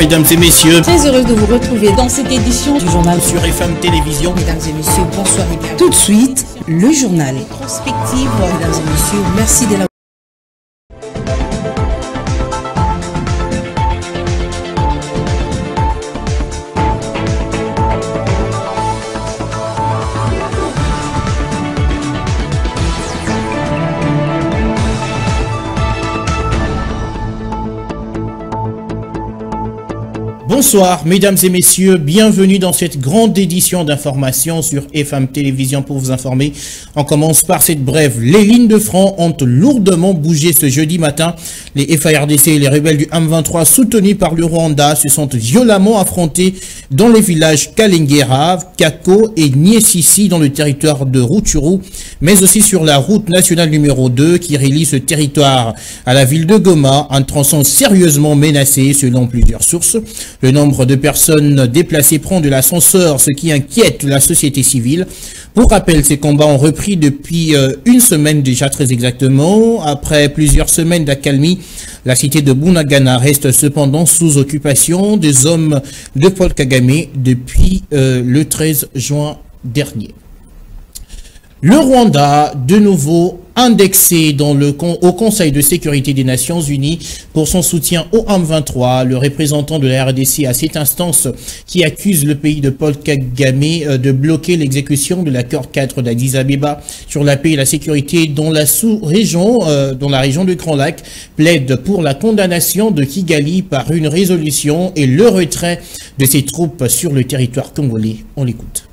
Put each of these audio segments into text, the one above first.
Mesdames et messieurs, très heureuse de vous retrouver dans cette édition du journal sur FM Télévision. Mesdames et messieurs, bonsoir et bienvenue. Tout de suite, le journal. Prospective, mesdames et messieurs, merci de la... Bonsoir, mesdames et messieurs, bienvenue dans cette grande édition d'information sur FM Télévision pour vous informer. On commence par cette brève. Les lignes de front ont lourdement bougé ce jeudi matin. Les FARDC et les rebelles du M23 soutenus par le Rwanda se sont violemment affrontés dans les villages Kalengera, Kako et Niesisi dans le territoire de Rutshuru, mais aussi sur la route nationale numéro 2 qui relie ce territoire à la ville de Goma, un tronçon sérieusement menacé selon plusieurs sources. Le nombre de personnes déplacées prend de l'ascenseur, ce qui inquiète la société civile. Pour rappel, ces combats ont repris depuis une semaine déjà très exactement. Après plusieurs semaines d'accalmie, la cité de Bunagana reste cependant sous occupation des hommes de Paul Kagame depuis le 13 juin dernier. Le Rwanda, de nouveau indexé au Conseil de sécurité des Nations Unies pour son soutien au M23, le représentant de la RDC à cette instance qui accuse le pays de Paul Kagame de bloquer l'exécution de l'accord 4 d'Addis Abeba sur la paix et la sécurité dans la sous-région, dans la région du Grand Lac, plaide pour la condamnation de Kigali par une résolution et le retrait de ses troupes sur le territoire congolais. On l'écoute.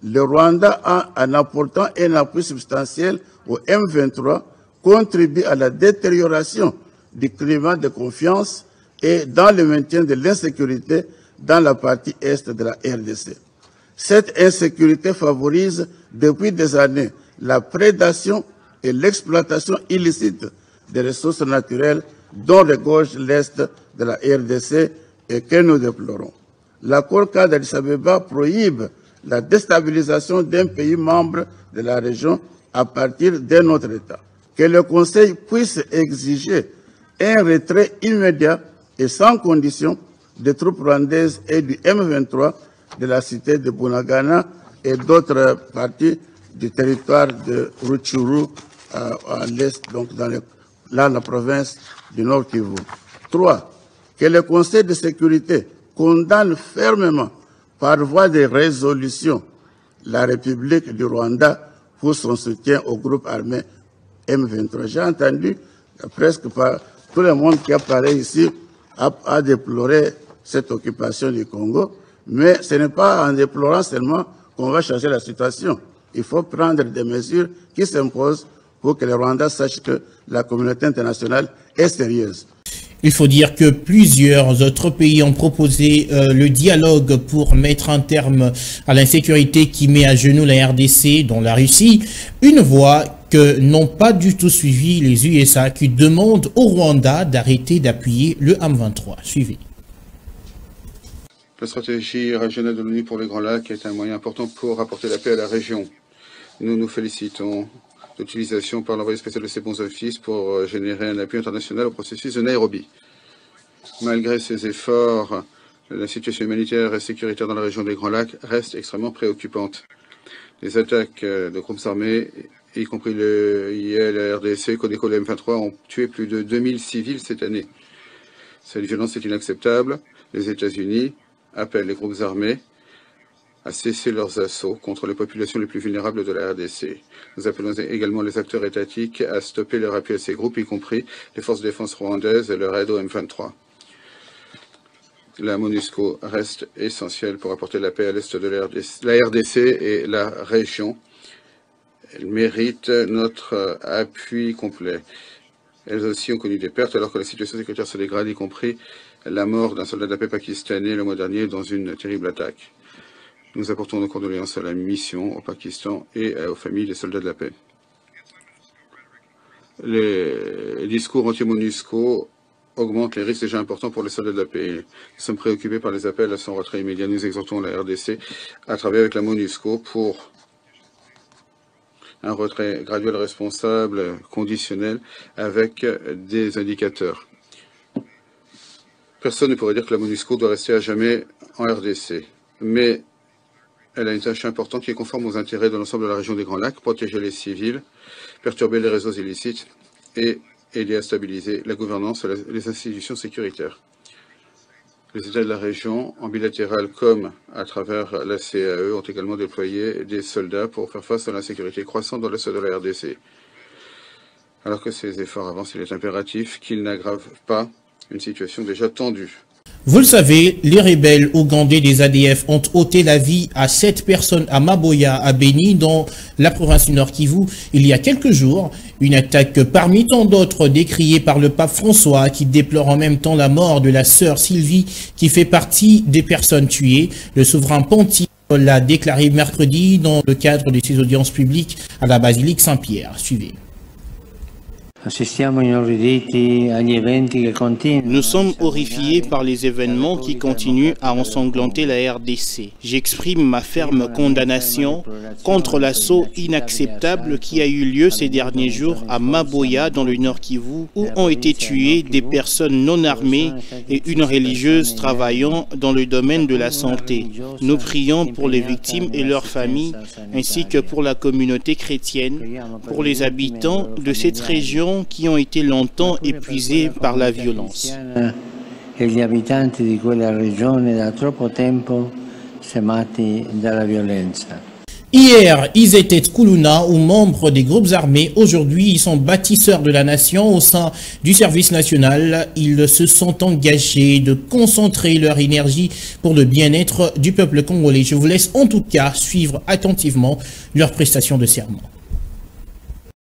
Le Rwanda, en apportant un appui substantiel au M23, contribue à la détérioration du climat de confiance et dans le maintien de l'insécurité dans la partie est de la RDC. Cette insécurité favorise depuis des années la prédation et l'exploitation illicite des ressources naturelles dont regorge l'est de la RDC et que nous déplorons. L'accord cadre d'Addis Abeba prohibe la déstabilisation d'un pays membre de la région à partir d'un autre État. Que le Conseil puisse exiger un retrait immédiat et sans condition des troupes rwandaises et du M23 de la cité de Bunagana et d'autres parties du territoire de Rutshuru à l'est, donc dans la province du Nord Kivu. 3. Que le Conseil de sécurité condamne fermement par voie de résolution la République du Rwanda pour son soutien au groupe armé M23. J'ai entendu presque par tout le monde qui a parlé ici a déploré cette occupation du Congo, mais ce n'est pas en déplorant seulement qu'on va changer la situation. Il faut prendre des mesures qui s'imposent pour que le Rwanda sache que la communauté internationale est sérieuse. Il faut dire que plusieurs autres pays ont proposé le dialogue pour mettre un terme à l'insécurité qui met à genoux la RDC, dont la Russie, une voie que n'ont pas du tout suivi les USA qui demandent au Rwanda d'arrêter d'appuyer le M23. Suivez. La stratégie régionale de l'ONU pour le Grand Lac est un moyen important pour apporter la paix à la région. Nous nous félicitons d'utilisation par l'envoyé spécial de ses bons offices pour générer un appui international au processus de Nairobi. Malgré ces efforts, la situation humanitaire et sécuritaire dans la région des Grands Lacs reste extrêmement préoccupante. Les attaques de groupes armés, y compris le IL, la RDC, Codeco, le M23, ont tué plus de 2000 civils cette année. Cette violence est inacceptable. Les États-Unis appellent les groupes armés à cesser leurs assauts contre les populations les plus vulnérables de la RDC. Nous appelons également les acteurs étatiques à stopper leur appui à ces groupes, y compris les forces de défense rwandaises et leur aide au M23. La MONUSCO reste essentielle pour apporter la paix à l'est de la RDC et la région. Elle mérite notre appui complet. Elles aussi ont connu des pertes alors que la situation sécuritaire se dégrade, y compris la mort d'un soldat de la paix pakistanais le mois dernier dans une terrible attaque. Nous apportons nos condoléances à la mission au Pakistan et aux familles des soldats de la paix. Les discours anti-MONUSCO augmentent les risques déjà importants pour les soldats de la paix. Nous sommes préoccupés par les appels à son retrait immédiat. Nous exhortons la RDC à travailler avec la MONUSCO pour un retrait graduel, responsable, conditionnel, avec des indicateurs. Personne ne pourrait dire que la MONUSCO doit rester à jamais en RDC, mais elle a une tâche importante qui est conforme aux intérêts de l'ensemble de la région des Grands Lacs, protéger les civils, perturber les réseaux illicites et aider à stabiliser la gouvernance et les institutions sécuritaires. Les États de la région, en bilatéral comme à travers la CAE, ont également déployé des soldats pour faire face à l'insécurité croissante dans l'est de la RDC. Alors que ces efforts avancent, il est impératif qu'ils n'aggravent pas une situation déjà tendue. Vous le savez, les rebelles ougandais des ADF ont ôté la vie à 7 personnes à Maboya, à Beni, dans la province du Nord Kivu, il y a quelques jours. Une attaque parmi tant d'autres décriée par le pape François, qui déplore en même temps la mort de la sœur Sylvie, qui fait partie des personnes tuées. Le souverain pontife l'a déclaré mercredi dans le cadre de ses audiences publiques à la basilique Saint-Pierre. Suivez. Nous sommes horrifiés par les événements qui continuent à ensanglanter la RDC. J'exprime ma ferme condamnation contre l'assaut inacceptable qui a eu lieu ces derniers jours à Maboya, dans le Nord Kivu, où ont été tuées des personnes non armées et une religieuse travaillant dans le domaine de la santé. Nous prions pour les victimes et leurs familles, ainsi que pour la communauté chrétienne, pour les habitants de cette région qui ont été longtemps épuisés par la violence. Hier, ils étaient Kuluna ou membres des groupes armés. Aujourd'hui, ils sont bâtisseurs de la nation au sein du service national. Ils se sont engagés de concentrer leur énergie pour le bien-être du peuple congolais. Je vous laisse en tout cas suivre attentivement leur prestation de serment.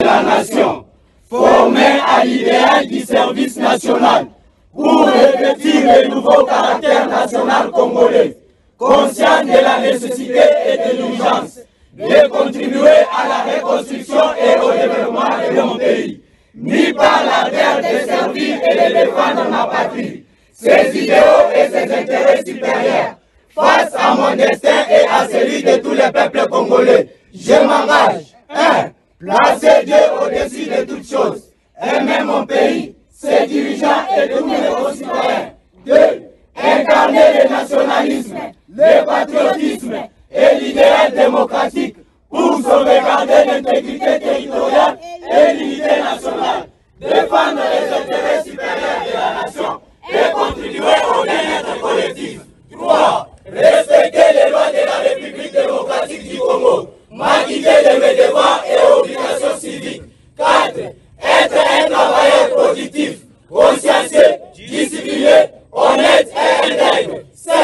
La nation, formée à l'idéal du service national pour revêtir le nouveau caractère national congolais, conscient de la nécessité et de l'urgence de contribuer à la reconstruction et au développement de mon pays, mis par l'ardeur de servir et de défendre ma patrie, ses idéaux et ses intérêts supérieurs, face à mon destin et à celui de tous les peuples congolais. Je m'engage, 1. Placer Dieu au-dessus de toutes choses, aimer mon pays, ses dirigeants et tous mes concitoyens. 2. Incarner le nationalisme, le patriotisme et l'idéal démocratique pour sauvegarder l'intégrité territoriale et l'unité nationale, défendre les intérêts supérieurs de la nation et contribuer au bien-être collectif. 3. Respecter les lois de la République démocratique du Congo, m'acquitter de mes devoirs et obligations civiques. 4. Être un travailleur positif, consciencieux, discipliné, honnête et intègre. 5.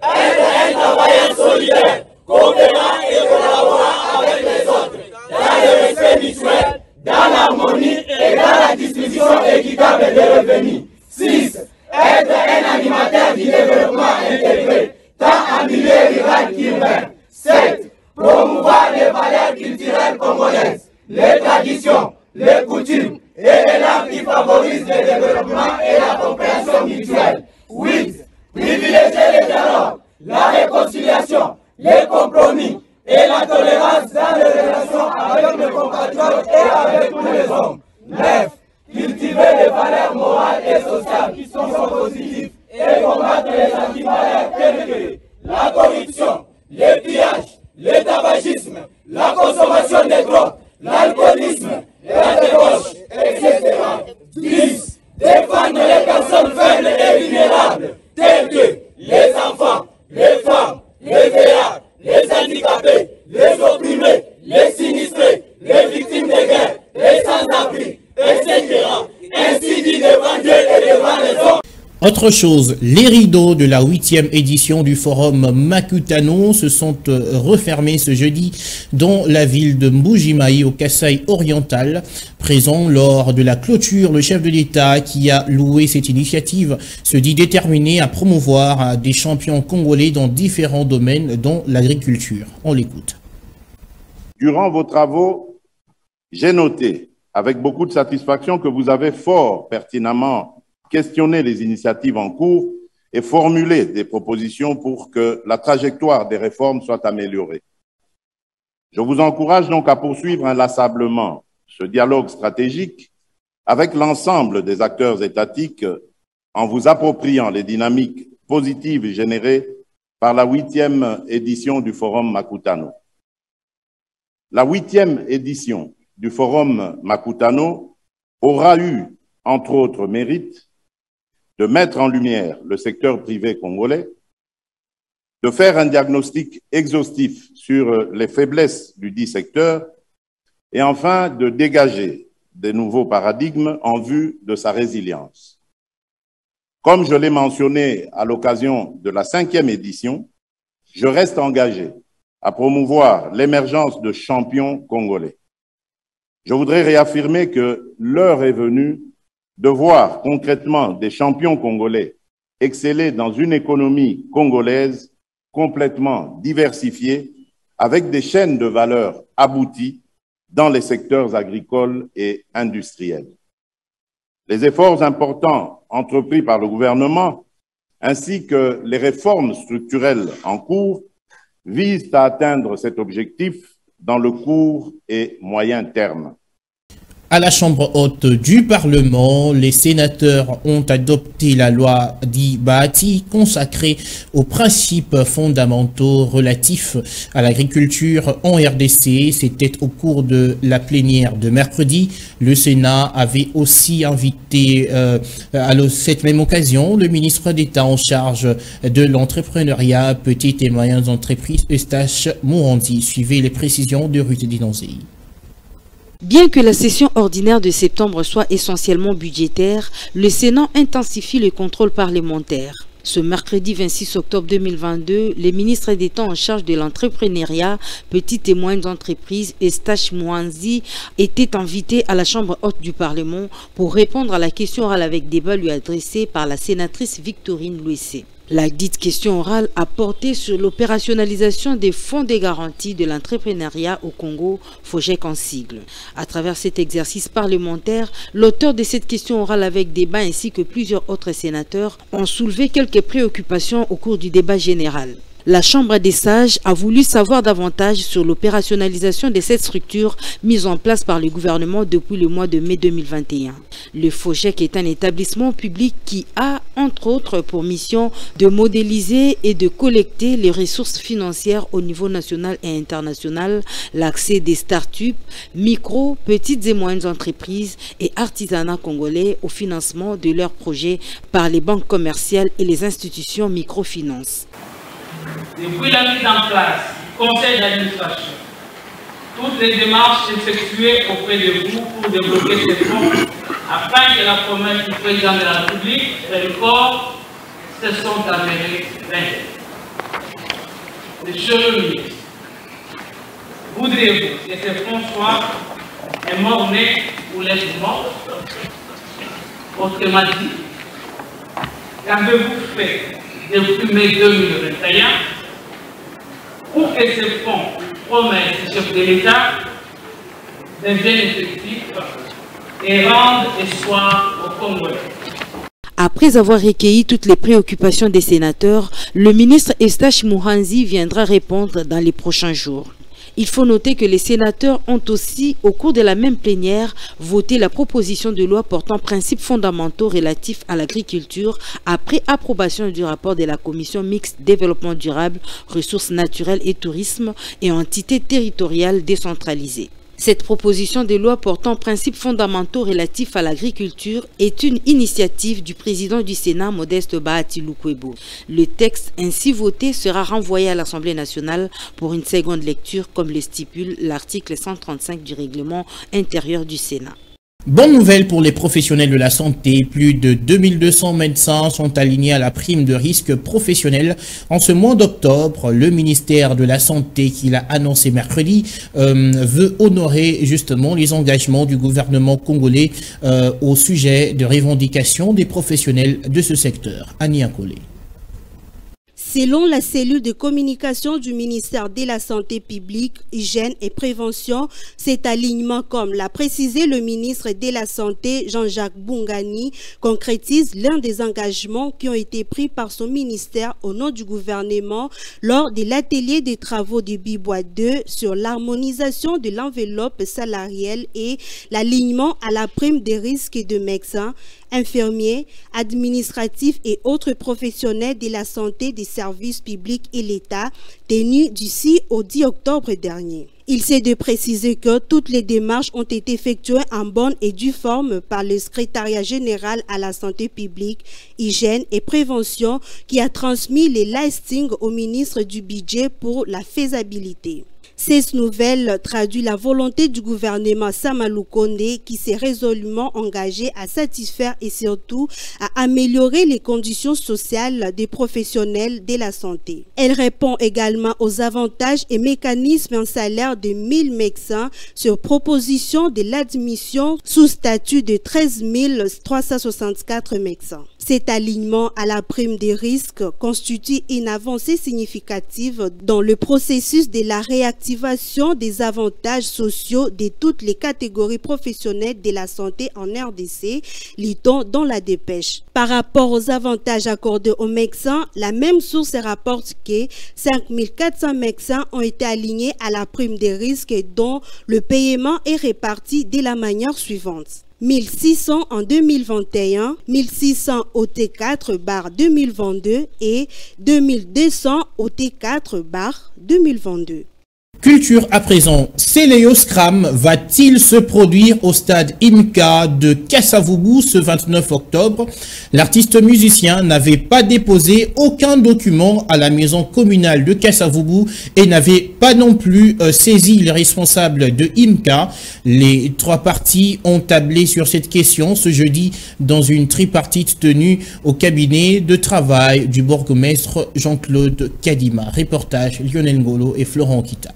Être un travailleur solidaire, coopérant et collaborant avec les autres, dans le respect mutuel, dans l'harmonie et dans la distribution équitable des revenus. 6. Être un animateur du développement intégré, tant en milieu rural qu'urbain. 7. Promouvoir les valeurs culturelles congolaises, les traditions, les coutumes et les langues qui favorisent le développement et la compréhension mutuelle. 8. Privilégier le dialogue, la réconciliation, les compromis et la tolérance dans les relations avec mes compatriotes et avec tous les hommes. 9. Cultiver les valeurs morales et sociales qui sont positives et combattre les antivaleurs telles que la corruption, les pillages, le tabagisme, la consommation des drogues, l'alcoolisme, la débauche, etc. 10. Défendre les personnes faibles et vulnérables, telles que les enfants, les femmes, les vieillards, les handicapés, les opprimés, les sinistrés, les victimes de guerre, les sans-abri, etc. Ainsi dit devant Dieu et devant les hommes. Autre chose, les rideaux de la 8e édition du forum Makutano se sont refermés ce jeudi dans la ville de Mbujimayi au Kasaï oriental. Présent lors de la clôture, le chef de l'État qui a loué cette initiative se dit déterminé à promouvoir des champions congolais dans différents domaines, dont l'agriculture. On l'écoute. Durant vos travaux, j'ai noté avec beaucoup de satisfaction que vous avez fort pertinemment questionner les initiatives en cours et formuler des propositions pour que la trajectoire des réformes soit améliorée. Je vous encourage donc à poursuivre inlassablement ce dialogue stratégique avec l'ensemble des acteurs étatiques en vous appropriant les dynamiques positives générées par la 8e édition du Forum Makutano. La 8e édition du Forum Makutano aura eu, entre autres mérites, de mettre en lumière le secteur privé congolais, de faire un diagnostic exhaustif sur les faiblesses du dit secteur et enfin de dégager des nouveaux paradigmes en vue de sa résilience. Comme je l'ai mentionné à l'occasion de la 5e édition, je reste engagé à promouvoir l'émergence de champions congolais. Je voudrais réaffirmer que l'heure est venue de voir concrètement des champions congolais exceller dans une économie congolaise complètement diversifiée avec des chaînes de valeur abouties dans les secteurs agricoles et industriels. Les efforts importants entrepris par le gouvernement ainsi que les réformes structurelles en cours visent à atteindre cet objectif dans le court et moyen terme. À la Chambre haute du Parlement, les sénateurs ont adopté la loi Dibati consacrée aux principes fondamentaux relatifs à l'agriculture en RDC. C'était au cours de la plénière de mercredi. Le Sénat avait aussi invité à cette même occasion le ministre d'État en charge de l'entrepreneuriat, petites et moyennes entreprises, Eustache Mourandi. Suivez les précisions de Ruth Dinonzei. Bien que la session ordinaire de septembre soit essentiellement budgétaire, le Sénat intensifie le contrôle parlementaire. Ce mercredi 26 octobre 2022, les ministres d'État en charge de l'entrepreneuriat, petites et moyennes entreprises, Eustache Mourandi, étaient invités à la Chambre haute du Parlement pour répondre à la question orale avec débat lui adressée par la sénatrice Victorine Louessé. La dite question orale a porté sur l'opérationnalisation des fonds de garantie de l'entrepreneuriat au Congo, FOGEC en sigle. À travers cet exercice parlementaire, l'auteur de cette question orale avec débat ainsi que plusieurs autres sénateurs ont soulevé quelques préoccupations au cours du débat général. La Chambre des sages a voulu savoir davantage sur l'opérationnalisation de cette structure mise en place par le gouvernement depuis le mois de mai 2021. Le FOGEC est un établissement public qui a, entre autres, pour mission de modéliser et de collecter les ressources financières au niveau national et international, l'accès des start-up, micro, petites et moyennes entreprises et artisanats congolais au financement de leurs projets par les banques commerciales et les institutions microfinances. Depuis la mise en place du conseil d'administration, toutes les démarches effectuées auprès de vous pour débloquer ces fonds afin que la promesse du président de la République et le corps se sont avérées vaines. Monsieur le ministre, voudriez-vous que ces fonds soient un mort-né ou l'être mort? Autrement dit, qu'avez-vous fait depuis mai 2021 pour que ces fonds promesses du chef de l'État deviennent effectifs et rendent espoir aux Congolais? Après avoir recueilli toutes les préoccupations des sénateurs, le ministre Eustache Mourandi viendra répondre dans les prochains jours. Il faut noter que les sénateurs ont aussi, au cours de la même plénière, voté la proposition de loi portant principes fondamentaux relatifs à l'agriculture après approbation du rapport de la commission mixte développement durable, ressources naturelles et tourisme et entités territoriales décentralisées. Cette proposition de loi portant principes fondamentaux relatifs à l'agriculture est une initiative du président du Sénat, Modeste Bahati Lukwebo. Le texte ainsi voté sera renvoyé à l'Assemblée nationale pour une seconde lecture, comme le stipule l'article 135 du règlement intérieur du Sénat. Bonne nouvelle pour les professionnels de la santé. Plus de 2200 médecins sont alignés à la prime de risque professionnel. En ce mois d'octobre, le ministère de la Santé, qui l'a annoncé mercredi, veut honorer justement les engagements du gouvernement congolais au sujet de revendication des professionnels de ce secteur. Annie Ankole. Selon la cellule de communication du ministère de la Santé publique, Hygiène et Prévention, cet alignement, comme l'a précisé le ministre de la Santé, Jean-Jacques Bungani, concrétise l'un des engagements qui ont été pris par son ministère au nom du gouvernement lors de l'atelier des travaux du Bibois 2 sur l'harmonisation de l'enveloppe salariale et l'alignement à la prime des risques de médecins, infirmiers, administratifs et autres professionnels de la santé, des services publics et l'État, tenue du 6 au 10 octobre dernier. Il s'est de préciser que toutes les démarches ont été effectuées en bonne et due forme par le secrétariat général à la santé publique, hygiène et prévention qui a transmis les listings au ministre du Budget pour la faisabilité. Cette nouvelle traduit la volonté du gouvernement Samalou Kondé qui s'est résolument engagé à satisfaire et surtout à améliorer les conditions sociales des professionnels de la santé. Elle répond également aux avantages et mécanismes en salaire de 1000 médecins sur proposition de l'admission sous statut de 13 364 médecins. Cet alignement à la prime des risques constitue une avancée significative dans le processus de la réactivation des avantages sociaux de toutes les catégories professionnelles de la santé en RDC, lit-on dans la dépêche. Par rapport aux avantages accordés aux médecins, la même source rapporte que 5400 médecins ont été alignés à la prime des risques dont le paiement est réparti de la manière suivante. 1600 en 2021, 1600 au T4/2022 et 2200 au T4/2022. Culture à présent, Céléo Scram va-t-il se produire au stade IMCA de Kasavubu ce 29 octobre? L'artiste musicien n'avait pas déposé aucun document à la maison communale de Kasavubu et n'avait pas non plus saisi les responsables de IMCA. Les trois parties ont tablé sur cette question ce jeudi dans une tripartite tenue au cabinet de travail du bourgmestre Jean-Claude Kadima. Reportage Lionel Ngolo et Florent Kita.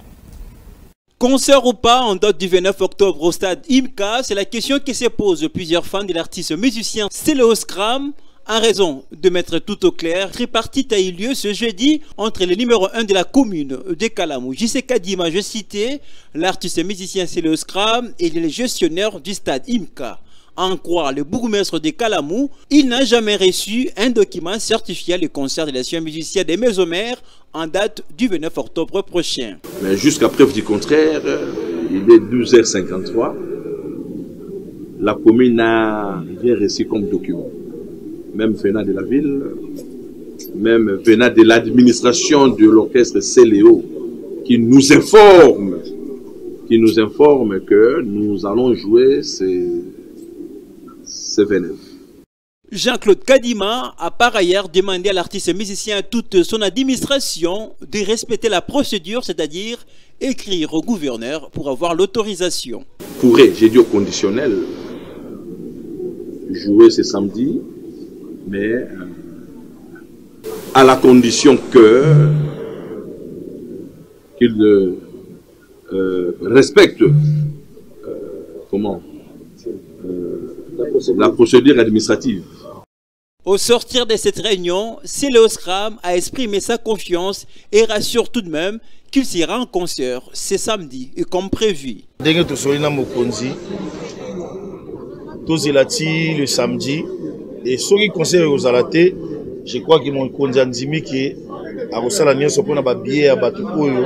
Concert ou pas en date du 29 octobre au stade IMCA, c'est la question qui se pose plusieurs fans de l'artiste musicien Céléo Scram. En raison de mettre tout au clair, tripartite a eu lieu ce jeudi entre le numéro 1 de la commune de Kalamou, JC Kadima, je citais, l'artiste musicien Céléo Scram et le gestionnaire du stade IMCA. En croire le bourgmestre de Kalamou, il n'a jamais reçu un document certifiant le concert de l'ancien musicien des Maisons-Mères en date du 29 octobre prochain. Mais jusqu'à preuve du contraire, il est 12h53. La commune n'a rien reçu comme document. Même venant de la ville, même venant de l'administration de l'orchestre Céléo, qui nous informe que nous allons jouer ces 29. Jean-Claude Kadima a par ailleurs demandé à l'artiste musicien et toute son administration de respecter la procédure, c'est-à-dire écrire au gouverneur pour avoir l'autorisation. Pourrait, j'ai dit au conditionnel, jouer ce samedi, mais à la condition qu'il respecte la procédure administrative. Au sortir de cette réunion, Céléo Scram a exprimé sa confiance et rassure tout de même qu'il sera en concert ce samedi et comme prévu. Le samedi et ceux qui concernent aux alatés, je crois que mon condamné qui a reçu la nièce pour na billet à Batukoyo,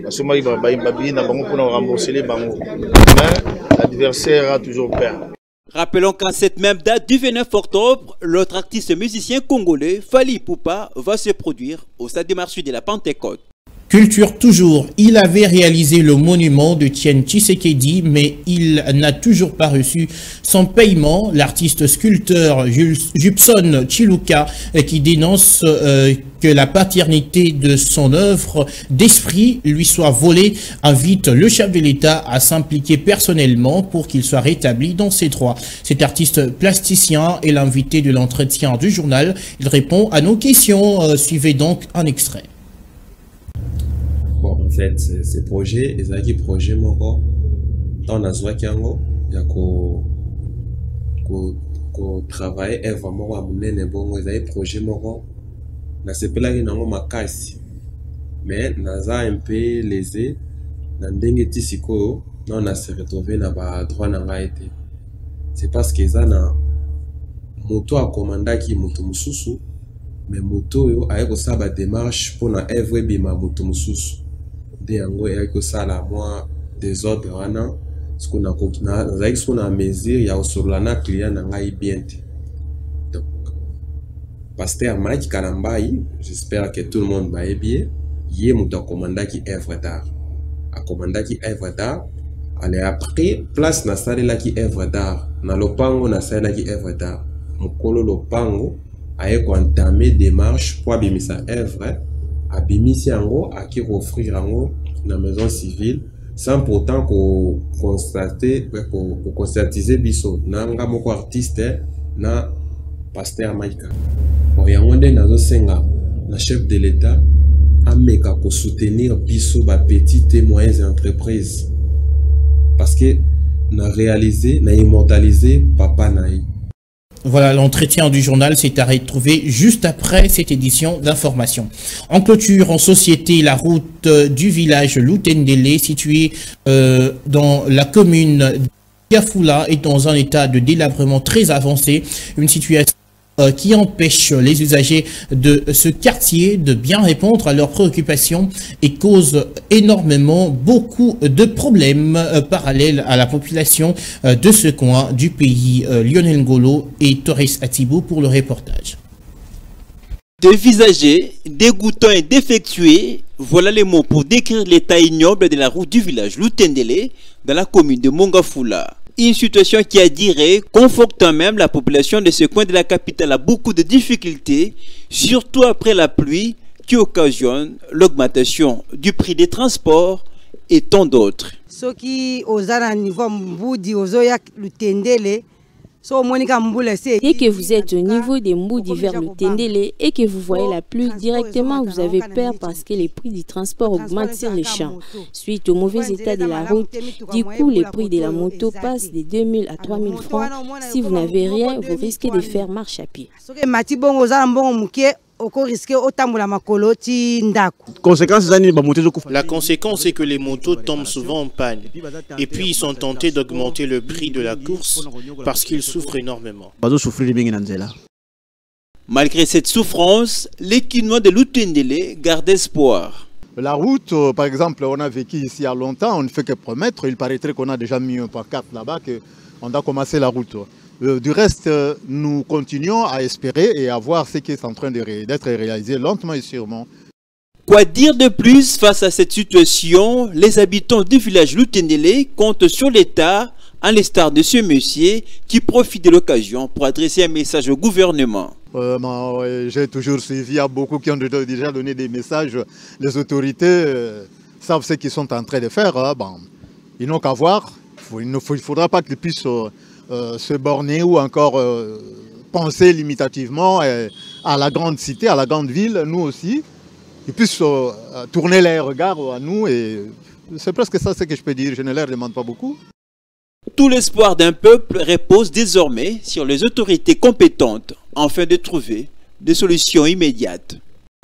parce que ma billet n'a pas pour rembourser les banques. Mais l'adversaire a toujours peur. Rappelons qu'en cette même date du 29 octobre, l'autre artiste musicien congolais, Fally Ipupa, va se produire au stade des marchés de la Pentecôte. Culture toujours, il avait réalisé le monument de Tien Tshisekedi, mais il n'a toujours pas reçu son paiement. L'artiste sculpteur Jupson Chiluka, qui dénonce que la paternité de son œuvre d'esprit lui soit volée, invite le chef de l'État à s'impliquer personnellement pour qu'il soit rétabli dans ses droits. Cet artiste plasticien est l'invité de l'entretien du journal. Il répond à nos questions. Suivez donc un extrait. Bon, en fait, ces projets, ils ont des projets moko dans la zone kiango, il y a ko travail et vraiment à mener bon, ils ont des projets moko. Na sepela ki nango makasi, mais naza un peu lésé, na ndenge tisiko, non na se retrouver na ba droit na nga été. C'est parce que ça na moto a commandé qui moto mususu, mais moto yo ayeko sa ba démarche pour na œuvre bima moto mususu. De yango ayeko sa la moi désordre wana, ce qu'on a mesure ya osolana client na ngai bien te. Pasteur Mike Kalambai, j'espère que tout le monde va bien. Yé mouta commanda qui œuvre d'art. A commanda qui œuvre d'art. Allez après place na salle la qui œuvre d'art. Na lopango na salle la qui œuvre d'art. Mukolo lopango aye ko entamer démarche pour abimisa œuvre. Abimisi yango aki offrir yango na maison civile sans pourtant qu'on constater qu'on constatiser biso nanga moko artiste na Pasteur Maïka. Yangonde nazo senga la chef de l'État ameka ko soutenir biso ba petites et moyennes entreprises parce que na réaliser na immortaliser papa naï. Voilà, l'entretien du journal s'est à retrouver juste après cette édition d'information. En clôture, en société, la route du village Lutendele, située dans la commune de Yafoula, est dans un état de délabrement très avancé. Une situation qui empêche les usagers de ce quartier de bien répondre à leurs préoccupations et cause énormément beaucoup de problèmes parallèles à la population de ce coin du pays. Lionel Ngolo et Torres Atibou pour le reportage. Dévisagé, dégoûtant et défectué, voilà les mots pour décrire l'état ignoble de la route du village Lutendele dans la commune de Mongafula. Une situation qui a duré, confortant même la population de ce coin de la capitale à beaucoup de difficultés, surtout après la pluie qui occasionne l'augmentation du prix des transports et tant d'autres. Dès que vous êtes au niveau des Mboudi vers le Tendele et que vous voyez la pluie directement, vous avez peur parce que les prix du transport augmentent sur les champs. Suite au mauvais état de la route, du coup, les prix de la moto passent de 2000 à 3000 francs. Si vous n'avez rien, vous risquez de faire marche à pied. La conséquence est que les motos tombent souvent en panne. Et puis ils sont tentés d'augmenter le prix de la course parce qu'ils souffrent énormément. Malgré cette souffrance, les Kinois de Lutendele gardent espoir. La route, par exemple, on a vécu ici il y a longtemps, on ne fait que promettre. Il paraîtrait qu'on a déjà mis un pancarte là-bas qu'on a commencé la route. Du reste, nous continuons à espérer et à voir ce qui est en train d'être réalisé lentement et sûrement. Quoi dire de plus face à cette situation? Les habitants du village Lutendele comptent sur l'État, à l'instar de ce monsieur qui profite de l'occasion pour adresser un message au gouvernement. J'ai toujours suivi, il y a beaucoup qui ont déjà donné des messages. Les autorités savent ce qu'ils sont en train de faire. Ils n'ont qu'à voir. Il ne faudra pas qu'ils puissent se borner ou encore penser limitativement à la grande cité, à la grande ville, nous aussi. Ils puissent tourner les regards à nous et c'est presque ça ce que je peux dire. Je ne leur demande pas beaucoup. Tout l'espoir d'un peuple repose désormais sur les autorités compétentes afin de trouver des solutions immédiates.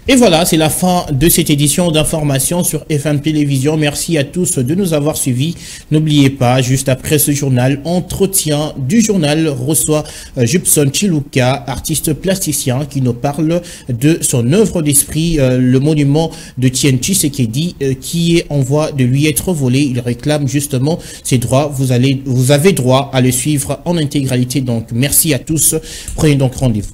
Et voilà, c'est la fin de cette édition d'information sur FM Télévision. Merci à tous de nous avoir suivis. N'oubliez pas, juste après ce journal, entretien du journal reçoit Jupson Chiluka, artiste plasticien, qui nous parle de son œuvre d'esprit, le monument de Tien Tshisekedi, qui est en voie de lui être volé. Il réclame justement ses droits. Vous avez droit à le suivre en intégralité. Donc, merci à tous. Prenez donc rendez-vous.